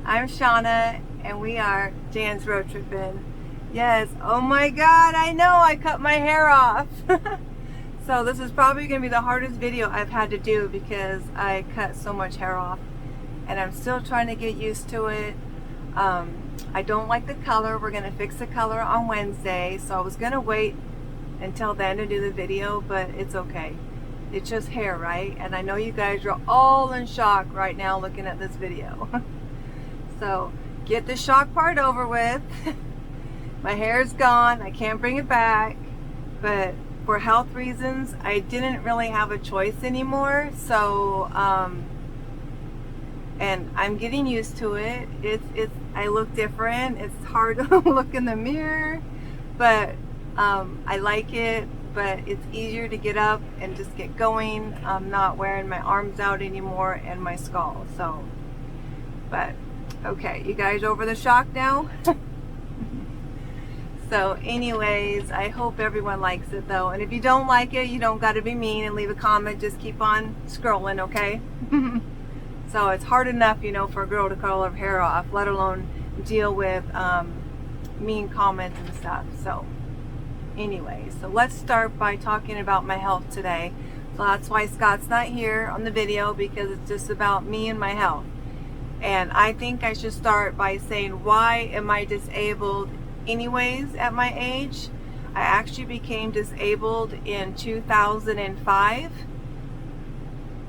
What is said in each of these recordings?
I'm Shauna, and we are Jan's Road Trippin'. Yes, oh my god, I know I cut my hair off. So this is probably going to be the hardest video I've had to do because I cut so much hair off. And I'm still trying to get used to it. I don't like the color. We're going to fix the color on Wednesday. So I was going to wait until then to do the video, but it's okay. It's just hair, right? And I know you guys are all in shock right now looking at this video. So get the shock part over with. My hair's gone. I can't bring it back. But for health reasons, I didn't really have a choice anymore. So, and I'm getting used to it. I look different. It's hard to look in the mirror, but I like it. But it's easier to get up and just get going. I'm not wearing my arms out anymore and my skull. So, but okay, you guys over the shock now? So anyways, I hope everyone likes it though. And if you don't like it, you don't got to be mean and leave a comment. Just keep on scrolling, okay? So it's hard enough, you know, for a girl to cut all her hair off, let alone deal with mean comments and stuff. So anyway, so let's start by talking about my health today. So that's why Scott's not here on the video, because it's just about me and my health. And I think I should start by saying, why am I disabled anyways at my age? I actually became disabled in 2005.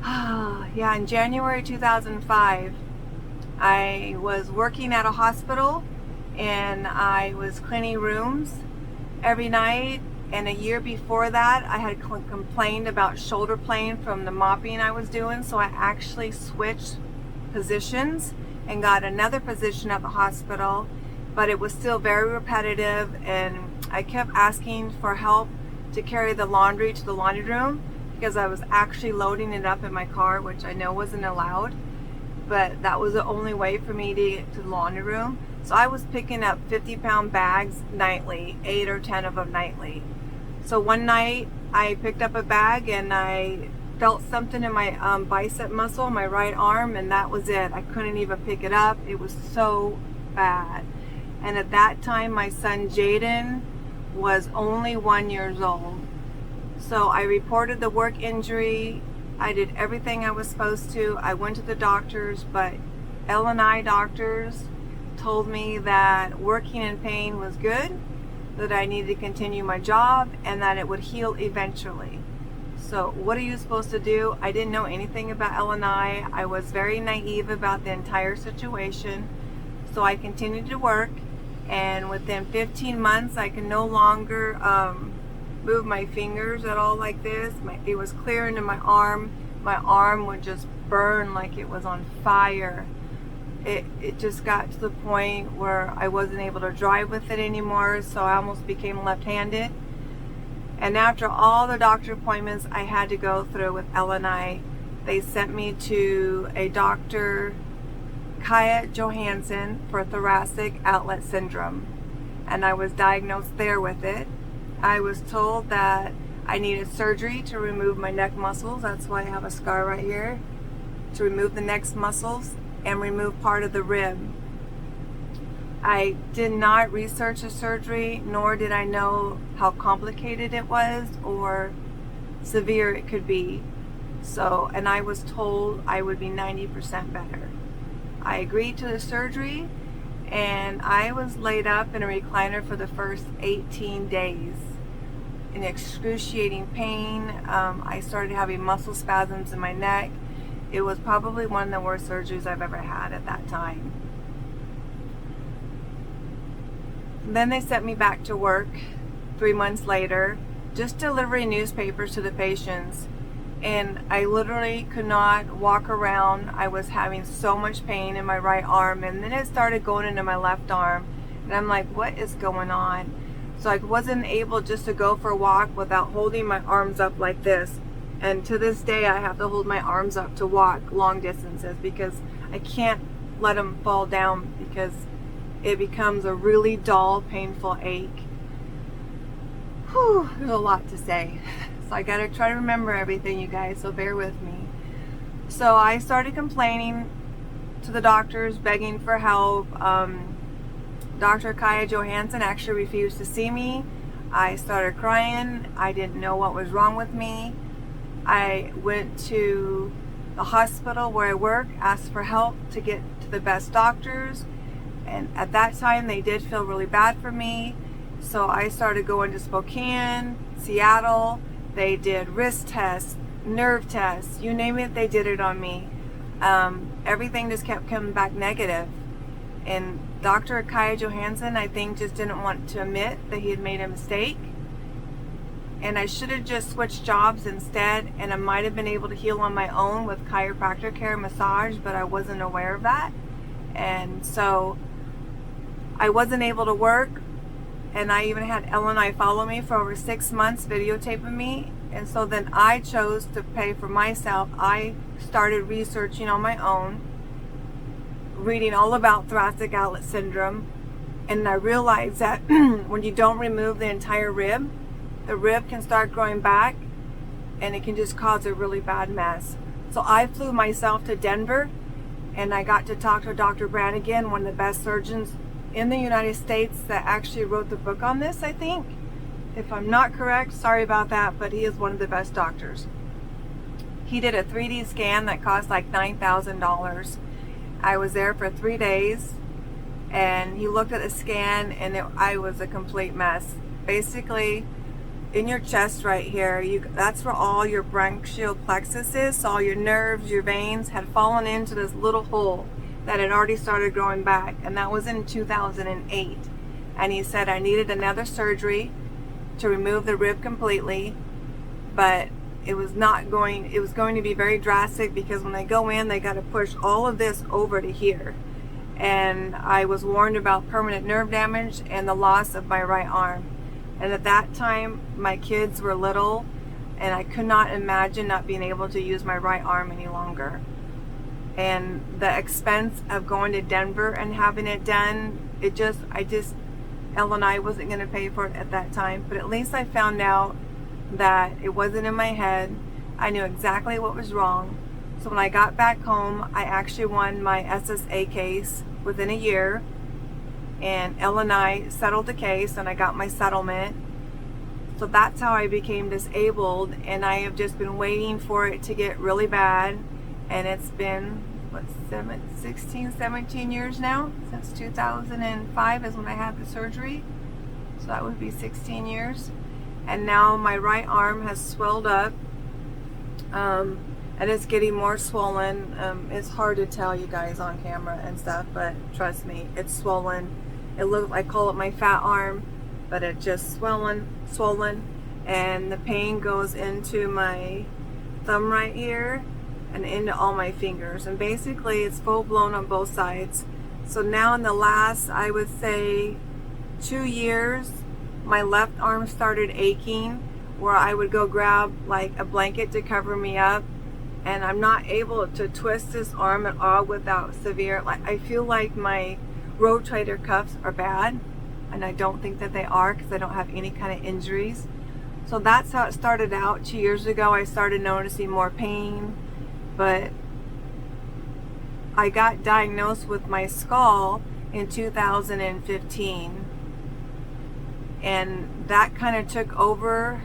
Yeah, in January 2005, I was working at a hospital and I was cleaning rooms every night. And a year before that, I had complained about shoulder pain from the mopping I was doing. So I actually switched positions and got another position at the hospital, but it was still very repetitive, and I kept asking for help to carry the laundry to the laundry room because I was actually loading it up in my car, which I know wasn't allowed, but that was the only way for me to get to the laundry room. So I was picking up 50-pound bags nightly, 8 or 10 of them nightly. So one night I picked up a bag and I felt something in my bicep muscle, my right arm, and that was it. I couldn't even pick it up. It was so bad. And at that time, my son Jaden was only 1 year old. So I reported the work injury. I did everything I was supposed to. I went to the doctors, but L&I doctors told me that working in pain was good, that I needed to continue my job, and that it would heal eventually. So what are you supposed to do? I didn't know anything about L&I. I was very naive about the entire situation. So I continued to work, and within 15 months I could no longer move my fingers at all like this. It was clear into my arm. My arm would just burn like it was on fire. It just got to the point where I wasn't able to drive with it anymore, so I almost became left-handed. And after all the doctor appointments I had to go through with L&I, they sent me to a Dr. Kaya Johansson for thoracic outlet syndrome. And I was diagnosed there with it. I was told that I needed surgery to remove my neck muscles. That's why I have a scar right here. To remove the neck muscles and remove part of the rib. I did not research the surgery, nor did I know how complicated it was or severe it could be. So, and I was told I would be 90% better. I agreed to the surgery, and I was laid up in a recliner for the first 18 days in excruciating pain. I started having muscle spasms in my neck. It was probably one of the worst surgeries I've ever had at that time. Then they sent me back to work 3 months later, just delivering newspapers to the patients. And I literally could not walk around. I was having so much pain in my right arm, and then it started going into my left arm. And I'm like, what is going on? So I wasn't able just to go for a walk without holding my arms up like this. And to this day, I have to hold my arms up to walk long distances because I can't let them fall down, because it becomes a really dull, painful ache. Whew, there's a lot to say. So I gotta try to remember everything, you guys, so bear with me. So I started complaining to the doctors begging for help. Dr. Kaya Johansson actually refused to see me. I started crying. I didn't know what was wrong with me. I went to the hospital where I work, asked for help to get to the best doctors. And at that time, they did feel really bad for me. So I started going to Spokane, Seattle. They did wrist tests, nerve tests, you name it, they did it on me. Everything just kept coming back negative. And Dr. Kaya Johansson, I think, just didn't want to admit that he had made a mistake. And I should have just switched jobs instead, and I might have been able to heal on my own with chiropractor care and massage, but I wasn't aware of that. And so I wasn't able to work, and I even had Ellen follow me for over 6 months, videotaping me. And so then I chose to pay for myself. I started researching on my own, reading all about thoracic outlet syndrome, and I realized that when you don't remove the entire rib, the rib can start growing back, and it can just cause a really bad mess. So I flew myself to Denver, and I got to talk to Dr. Brannigan, one of the best surgeons in the United States that actually wrote the book on this, I think. If I'm not correct, sorry about that, but he is one of the best doctors. He did a 3D scan that cost like $9,000. I was there for 3 days, and he looked at the scan, and I was a complete mess. Basically, in your chest right here, that's where all your bronchial plexus is. So all your nerves, your veins had fallen into this little hole that had already started growing back, and that was in 2008. And he said I needed another surgery to remove the rib completely, but it was going to be very drastic, because when they go in, they got to push all of this over to here. And I was warned about permanent nerve damage and the loss of my right arm. And at that time, my kids were little, and I could not imagine not being able to use my right arm any longer. And the expense of going to Denver and having it done, Ellen wasn't going to pay for it at that time. But at least I found out that it wasn't in my head. I knew exactly what was wrong. So when I got back home, I actually won my SSA case within a year. And Ellen settled the case, and I got my settlement. So that's how I became disabled, and I have just been waiting for it to get really bad. And it's been, 16, 17 years now? Since 2005 is when I had the surgery. So that would be 16 years. And now my right arm has swelled up, and it's getting more swollen. It's hard to tell you guys on camera and stuff, but trust me, it's swollen. I call it my fat arm, but it's just swollen, and the pain goes into my thumb right here and into all my fingers, and basically it's full blown on both sides. So now in the last, I would say 2 years, my left arm started aching, where I would go grab like a blanket to cover me up, and I'm not able to twist this arm at all without severe, I feel like my rotator cuffs are bad, and I don't think that they are, because I don't have any kind of injuries. So that's how it started out. 2 years ago, I started noticing more pain, but I got diagnosed with my skull in 2015, and that kind of took over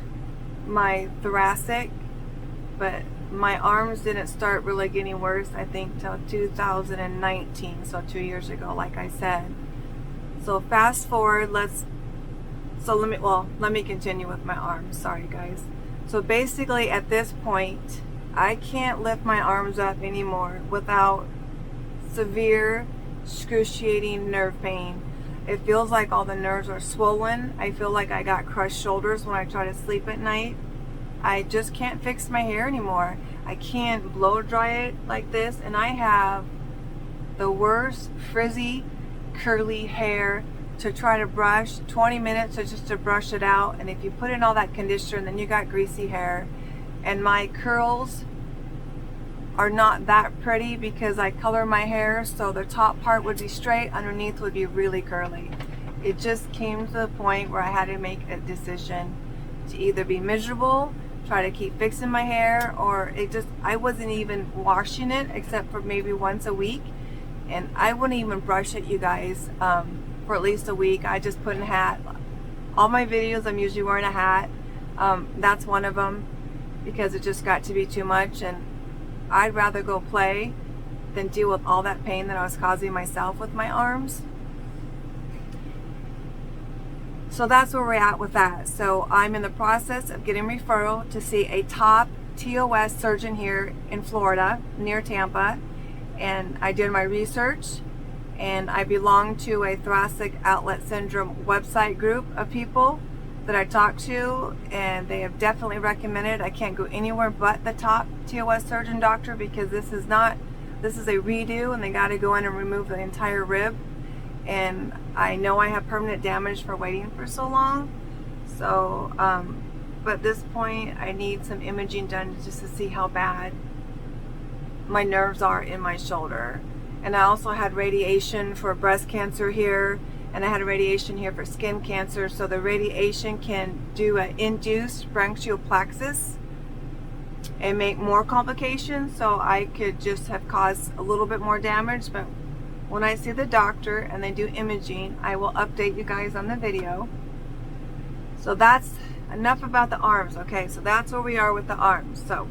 my thoracic, but my arms didn't start really getting worse, I think, till 2019, so 2 years ago, like I said. So fast forward, let me continue with my arms. Sorry, guys. So basically, at this point, I can't lift my arms up anymore without severe, excruciating nerve pain. It feels like all the nerves are swollen. I feel like I got crushed shoulders when I try to sleep at night. I just can't fix my hair anymore. I can't blow dry it like this, and I have the worst frizzy, curly hair to try to brush. 20 minutes just to brush it out, and if you put in all that conditioner, then you got greasy hair. And my curls are not that pretty because I color my hair, so the top part would be straight, underneath would be really curly. It just came to the point where I had to make a decision to either be miserable, try to keep fixing my hair, or I wasn't even washing it except for maybe once a week, and I wouldn't even brush it, you guys, for at least a week. I just put in a hat. All my videos I'm usually wearing a hat. That's one of them, because it just got to be too much, and I'd rather go play than deal with all that pain that I was causing myself with my arms. So that's where we're at with that. So I'm in the process of getting referral to see a top TOS surgeon here in Florida, near Tampa. And I did my research, and I belong to a thoracic outlet syndrome website group of people that I talked to, and they have definitely recommended I can't go anywhere but the top TOS surgeon doctor, because this is a redo, and they got to go in and remove the entire rib. And I know I have permanent damage for waiting for so long. So, but at this point, I need some imaging done just to see how bad my nerves are in my shoulder. And I also had radiation for breast cancer here, and I had a radiation here for skin cancer. So the radiation can do an induced branchial plexus and make more complications. So I could just have caused a little bit more damage. But when I see the doctor and they do imaging, I will update you guys on the video. So that's enough about the arms. Okay, so that's where we are with the arms. So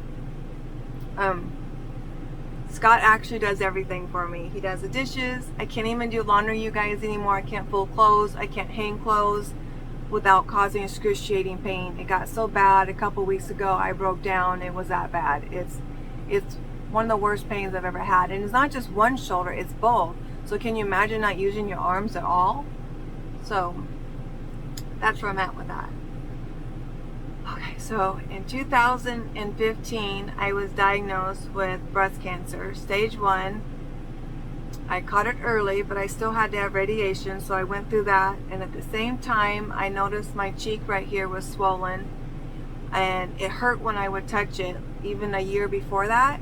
Scott actually does everything for me. He does the dishes. I can't even do laundry, you guys, anymore. I can't fold clothes. I can't hang clothes without causing excruciating pain. It got so bad a couple weeks ago, I broke down. It was that bad. It's one of the worst pains I've ever had. And it's not just one shoulder, it's both. So can you imagine not using your arms at all? So that's where I'm at with that. Okay, so in 2015, I was diagnosed with breast cancer, stage 1. I caught it early, but I still had to have radiation, so I went through that. And at the same time, I noticed my cheek right here was swollen, and it hurt when I would touch it, even a year before that.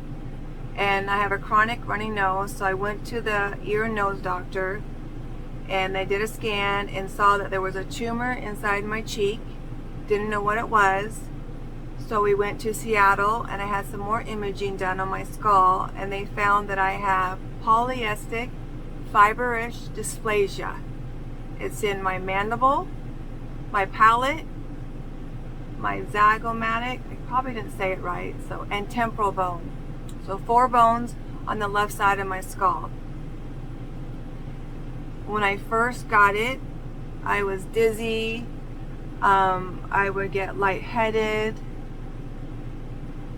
And I have a chronic runny nose, so I went to the ear and nose doctor, and they did a scan and saw that there was a tumor inside my cheek. Didn't know what it was. So we went to Seattle, and I had some more imaging done on my skull, and they found that I have polycystic fibrous dysplasia. It's in my mandible, my palate, my zygomatic, I probably didn't say it right, so, and temporal bone. So 4 bones on the left side of my skull. When I first got it, I was dizzy. I would get lightheaded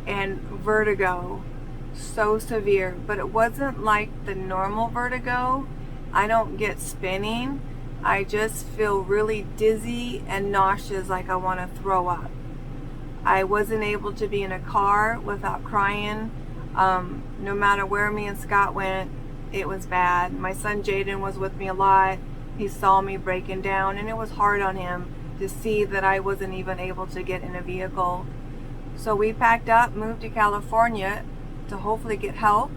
and vertigo, so severe, but it wasn't like the normal vertigo. I don't get spinning. I just feel really dizzy and nauseous, like I want to throw up. I wasn't able to be in a car without crying. No matter where me and Scott went, it was bad. My son Jaden was with me a lot. He saw me breaking down, and it was hard on him to see that I wasn't even able to get in a vehicle. So we packed up, moved to California to hopefully get help.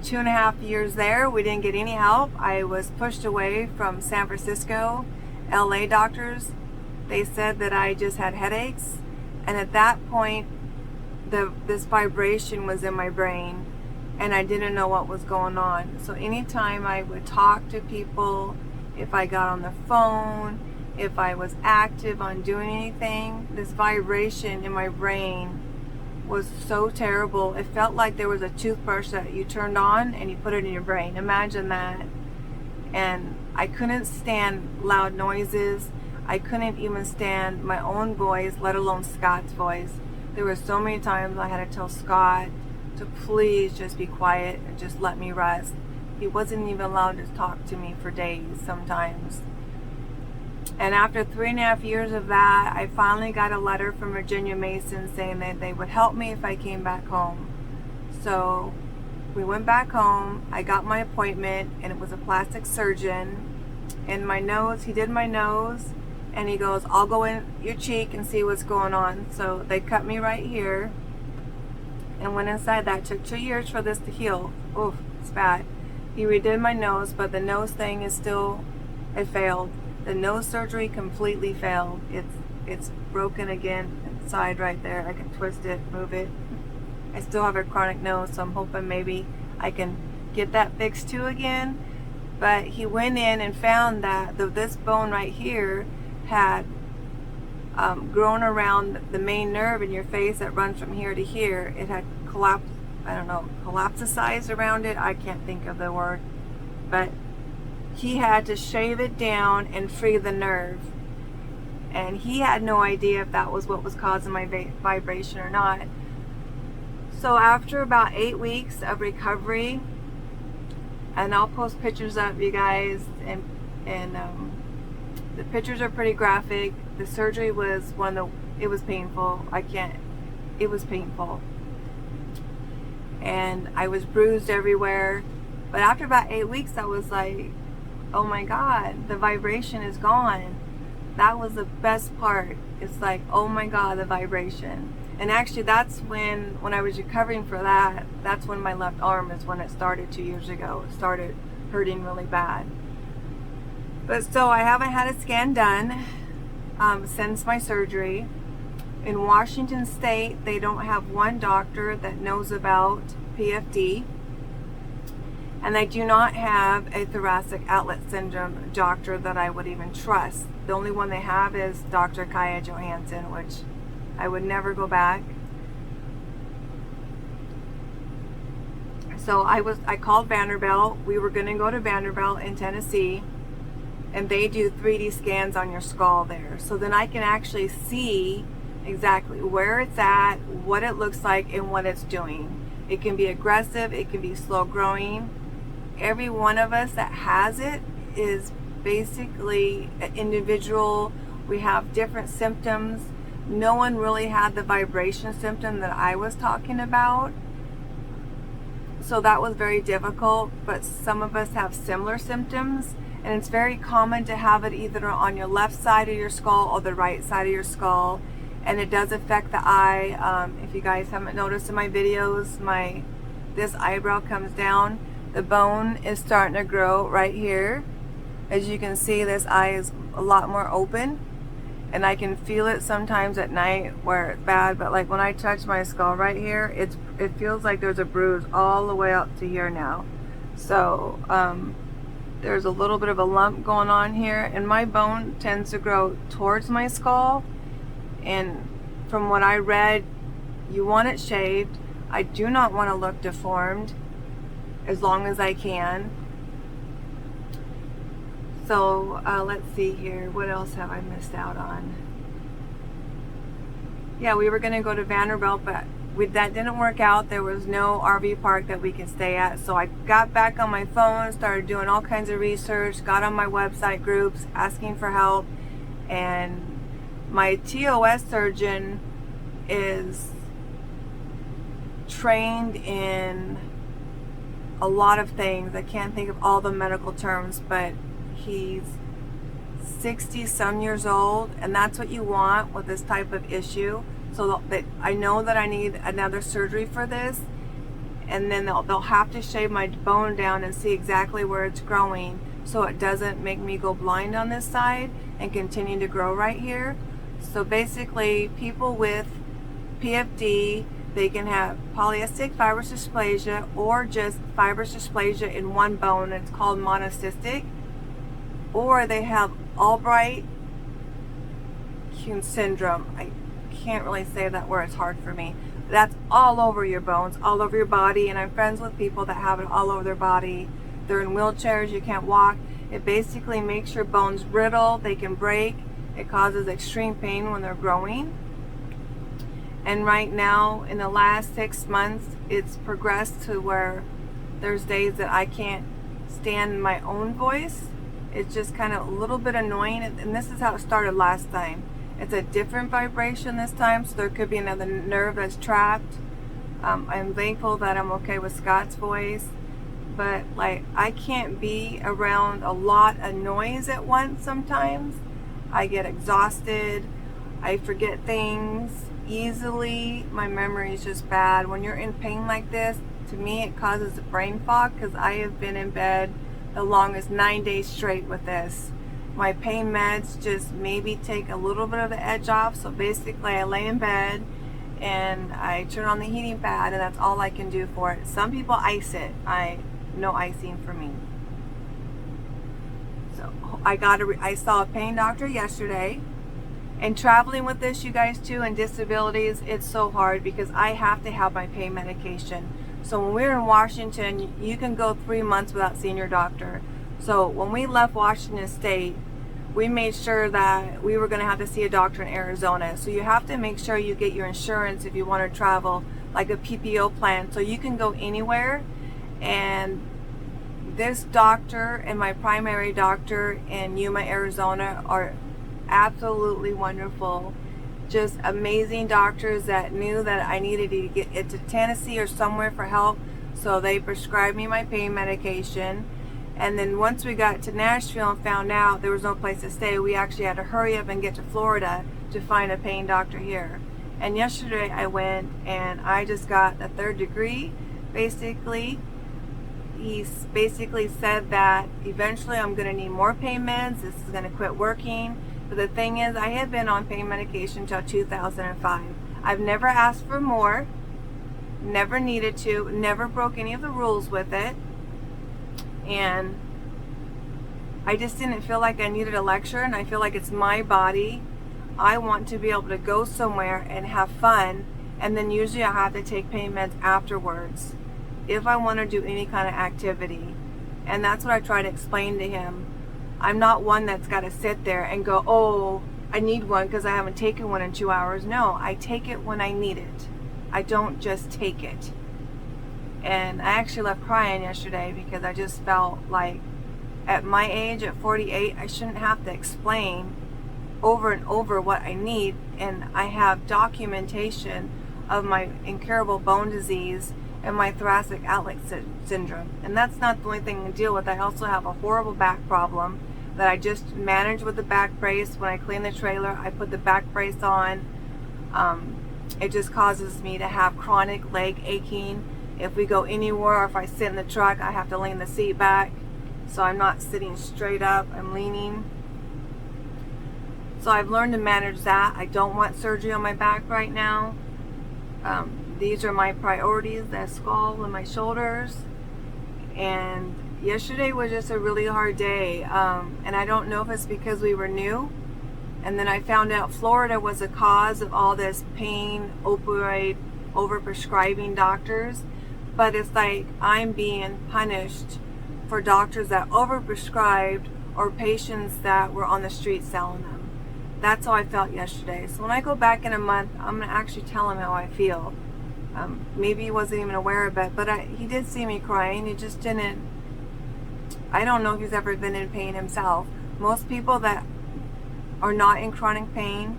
2.5 years there, we didn't get any help. I was pushed away from San Francisco, LA doctors. They said that I just had headaches, and at that point, this vibration was in my brain, and I didn't know what was going on. So anytime I would talk to people, if I got on the phone, if I was active on doing anything, this vibration in my brain was so terrible. It felt like there was a toothbrush that you turned on and you put it in your brain. Imagine that. And I couldn't stand loud noises. I couldn't even stand my own voice, let alone Scott's voice. There were so many times I had to tell Scott to please just be quiet and just let me rest. He wasn't even allowed to talk to me for days sometimes. And after 3.5 years of that, I finally got a letter from Virginia Mason saying that they would help me if I came back home. So we went back home. I got my appointment, and it was a plastic surgeon. And my nose, he did my nose, and he goes, I'll go in your cheek and see what's going on. So they cut me right here and went inside that. It took 2 years for this to heal. Oof, it's bad. He redid my nose, but the nose thing is still, it failed. The nose surgery completely failed. It's broken again inside right there. I can twist it, move it. I still have a chronic nose, so I'm hoping maybe I can get that fixed too again. But he went in and found that this bone right here had grown around the main nerve in your face that runs from here to here. It had collapsed, I don't know, collapsicized around it. I can't think of the word. But he had to shave it down and free the nerve. And he had no idea if that was what was causing my vibration or not. So after about 8 weeks of recovery, and I'll post pictures up, you guys, and the pictures are pretty graphic. The surgery was it was painful. It was painful. And I was bruised everywhere. But after about 8 weeks, I was like, oh my God, the vibration is gone. That was the best part. It's like, oh my God, the vibration. And actually that's when I was recovering for that, that's when my left arm is when it started 2 years ago. It started hurting really bad. But so I haven't had a scan done since my surgery. In Washington State, they don't have one doctor that knows about PFD. And they do not have a thoracic outlet syndrome doctor that I would even trust. The only one they have is Dr. Kaya Johansson, which I would never go back. So I called Vanderbilt. We were going to go to Vanderbilt in Tennessee, and they do 3D scans on your skull there. So then I can actually see exactly where it's at, what it looks like, and what it's doing. It can be aggressive, it can be slow growing. Every one of us that has it is basically an individual. We have different symptoms. No one really had the vibration symptom that I was talking about. So that was very difficult, but some of us have similar symptoms, and it's very common to have it either on your left side of your skull or the right side of your skull, and it does affect the eye. If you guys haven't noticed in my videos, this eyebrow comes down. The bone is starting to grow right here. As you can see, this eye is a lot more open, and I can feel it sometimes at night where it's bad, but like when I touch my skull right here, it feels like there's a bruise all the way up to here now. So there's a little bit of a lump going on here, and my bone tends to grow towards my skull, and from what I read, you want it shaved. I do not want to look deformed as long as I can. So let's see here, what else have I missed out on? Yeah, we were going to go to Vanderbilt, but that didn't work out. There was no RV park that we could stay at. So I got back on my phone, started doing all kinds of research, got on my website groups, asking for help. And my TOS surgeon is trained in a lot of things. I can't think of all the medical terms, but he's 60 some years old, and that's what you want with this type of issue. So that I know that I need another surgery for this, and then they'll have to shave my bone down and see exactly where it's growing, so it doesn't make me go blind on this side and continue to grow right here. So basically, people with PFD, they can have polycystic fibrous dysplasia or just fibrous dysplasia in one bone, and it's called monocystic, or they have Albright syndrome. I can't really say that word, it's hard for me. That's all over your bones, all over your body, and I'm friends with people that have it all over their body. They're in wheelchairs, you can't walk. It basically makes your bones brittle, they can break. It causes extreme pain when they're growing. And right now, in the last 6 months, it's progressed to where there's days that I can't stand my own voice. It's just kind of a little bit annoying, and this is how it started last time. It's a different vibration this time, so there could be another nerve that's trapped. I'm thankful that I'm okay with Scott's voice, but like I can't be around a lot of noise at once sometimes. I get exhausted, I forget things easily, my memory is just bad. When you're in pain like this, to me it causes brain fog, because I have been in bed the longest 9 days straight with this. My pain meds just maybe take a little bit of the edge off, so basically I lay in bed and I turn on the heating pad, and that's all I can do for it. Some people ice it. I no icing for me. So I saw a pain doctor yesterday. And traveling with this, you guys too, and disabilities, it's so hard because I have to have my pain medication. So when we're in Washington, you can go 3 months without seeing your doctor. So when we left Washington State, we made sure that we were going to have to see a doctor in Arizona. So you have to make sure you get your insurance if you want to travel, like a PPO plan, so you can go anywhere. And this doctor and my primary doctor in Yuma, Arizona are absolutely wonderful. Just amazing doctors that knew that I needed to get it to Tennessee or somewhere for help. So they prescribed me my pain medication. And then once we got to Nashville and found out there was no place to stay, we actually had to hurry up and get to Florida to find a pain doctor here. And yesterday I went and I just got a 3rd degree. Basically, he basically said that eventually I'm going to need more pain meds. This is going to quit working. But the thing is, I had been on pain medication until 2005. I've never asked for more, never needed to, never broke any of the rules with it. And I just didn't feel like I needed a lecture, and I feel like it's my body. I want to be able to go somewhere and have fun, and then usually I have to take pain meds afterwards if I want to do any kind of activity. And that's what I try to explain to him. I'm not one that's got to sit there and go, oh, I need one because I haven't taken one in 2 hours. No, I take it when I need it. I don't just take it. And I actually left crying yesterday because I just felt like at my age, at 48, I shouldn't have to explain over and over what I need. And I have documentation of my incurable bone disease and my thoracic outlet syndrome. And that's not the only thing I deal with. I also have a horrible back problem that I just manage with the back brace. When I clean the trailer, I put the back brace on. It just causes me to have chronic leg aching. If we go anywhere, or if I sit in the truck, I have to lean the seat back. So I'm not sitting straight up, I'm leaning. So I've learned to manage that. I don't want surgery on my back right now. These are my priorities, that skull and my shoulders. And yesterday was just a really hard day. And I don't know if it's because we were new. And then I found out Florida was the cause of all this pain, opioid, overprescribing doctors. But it's like I'm being punished for doctors that overprescribed or patients that were on the street selling them. That's how I felt yesterday. So when I go back in a month, I'm going to actually tell him how I feel. Maybe he wasn't even aware of it, but he did see me crying. He just didn't. I don't know if he's ever been in pain himself. Most people that are not in chronic pain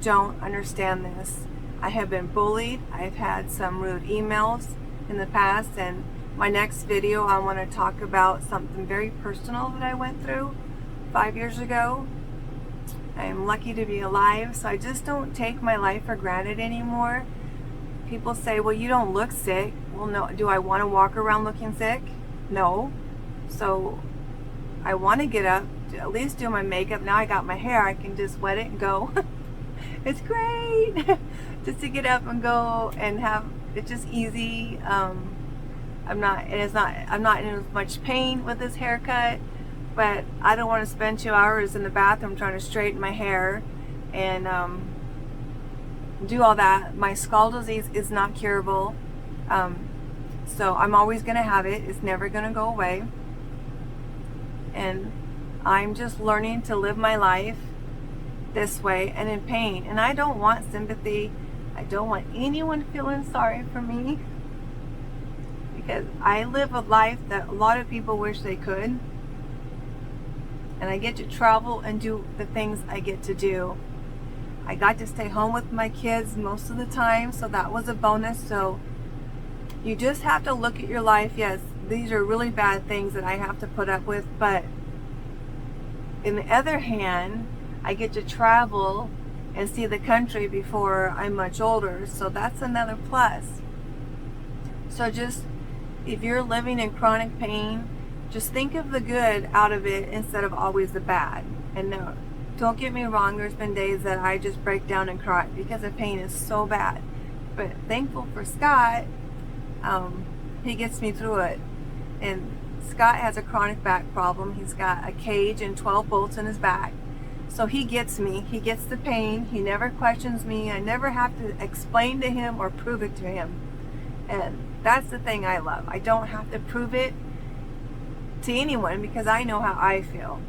don't understand this. I have been bullied. I've had some rude emails in the past, and my next video I want to talk about something very personal that I went through 5 years ago. I'm lucky to be alive, so I just don't take my life for granted anymore. People say, well, you don't look sick. Well, no. Do I want to walk around looking sick? No. So I want to get up, to at least do my makeup. Now I got my hair, I can just wet it and go. It's great. Just to get up and go and have it just easy. I'm not in as much pain with this haircut, but I don't want to spend 2 hours in the bathroom trying to straighten my hair and do all that. My skull disease is not curable, so I'm always going to have it. It's never going to go away, and I'm just learning to live my life this way and in pain. And I don't want sympathy. I don't want anyone feeling sorry for me, because I live a life that a lot of people wish they could, and I get to travel and do the things I get to do. I got to stay home with my kids most of the time, so that was a bonus. So you just have to look at your life. Yes, these are really bad things that I have to put up with, but in the other hand, I get to travel and see the country before I'm much older, so that's another plus. So just, if you're living in chronic pain, just think of the good out of it instead of always the bad. And no, don't get me wrong, there's been days that I just break down and cry because the pain is so bad. But thankful for Scott, he gets me through it. And Scott has a chronic back problem. He's got a cage and 12 bolts in his back. So he gets me. He gets the pain. He never questions me. I never have to explain to him or prove it to him. And that's the thing I love. I don't have to prove it to anyone because I know how I feel.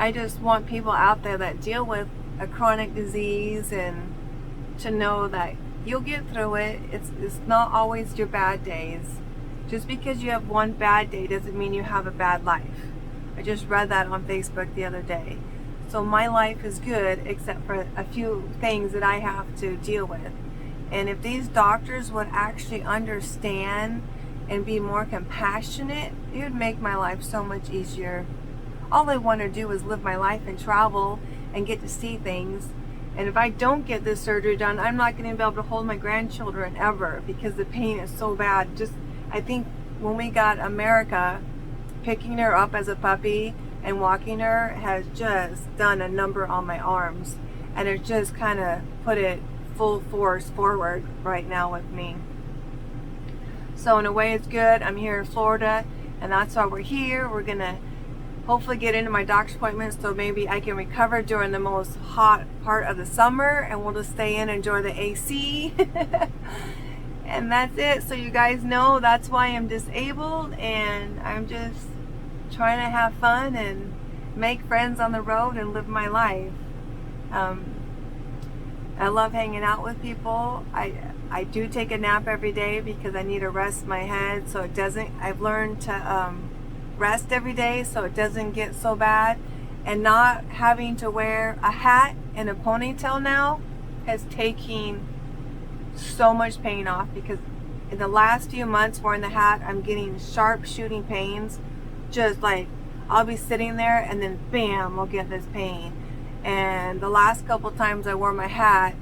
I just want people out there that deal with a chronic disease and to know that you'll get through it. It's not always your bad days. Just because you have one bad day doesn't mean you have a bad life. I just read that on Facebook the other day. So my life is good except for a few things that I have to deal with. And if these doctors would actually understand and be more compassionate, it would make my life so much easier. All I want to do is live my life and travel and get to see things. And if I don't get this surgery done, I'm not going to be able to hold my grandchildren ever because the pain is so bad. Just, I think when we got America, picking her up as a puppy and walking her has just done a number on my arms. And it just kind of put it full force forward right now with me. So in a way it's good. I'm here in Florida and that's why we're here. We're going to hopefully get into my doctor's appointment so maybe I can recover during the most hot part of the summer and we'll just stay in and enjoy the AC. And that's it. So you guys know that's why I'm disabled and I'm just trying to have fun and make friends on the road and live my life. I love hanging out with people. I do take a nap every day because I need to rest my head so it doesn't, I've learned to rest every day so it doesn't get so bad. And not having to wear a hat and a ponytail now has taken so much pain off, because in the last few months wearing the hat I'm getting sharp shooting pains. Just like I'll be sitting there and then bam, I'll get this pain. And the last couple times I wore my hat,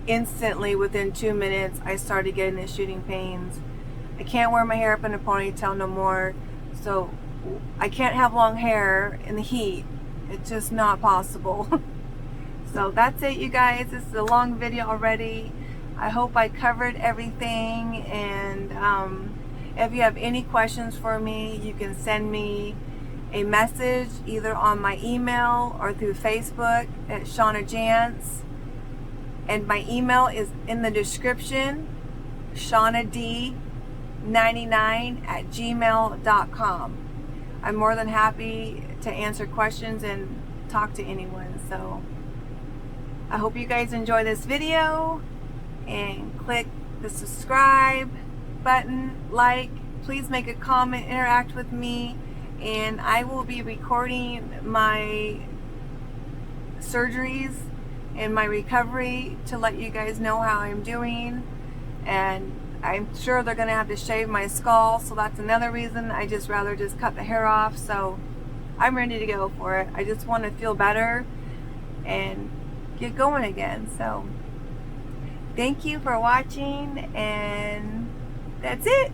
instantly within 2 minutes I started getting the shooting pains. I can't wear my hair up in a ponytail no more, so I can't have long hair in the heat. It's just not possible. So that's it, you guys. This is a long video already. I hope I covered everything, and if you have any questions for me, you can send me a message either on my email or through Facebook at Shaunna Jantz. And my email is in the description, shaunad99@gmail.com. I'm more than happy to answer questions and talk to anyone. So I hope you guys enjoy this video, and click the subscribe button, like, please make a comment, interact with me, and I will be recording my surgeries and my recovery to let you guys know how I'm doing. And I'm sure they're going to have to shave my skull, so that's another reason I just rather just cut the hair off. So I'm ready to go for it. I just want to feel better and get going again. So thank you for watching, and that's it.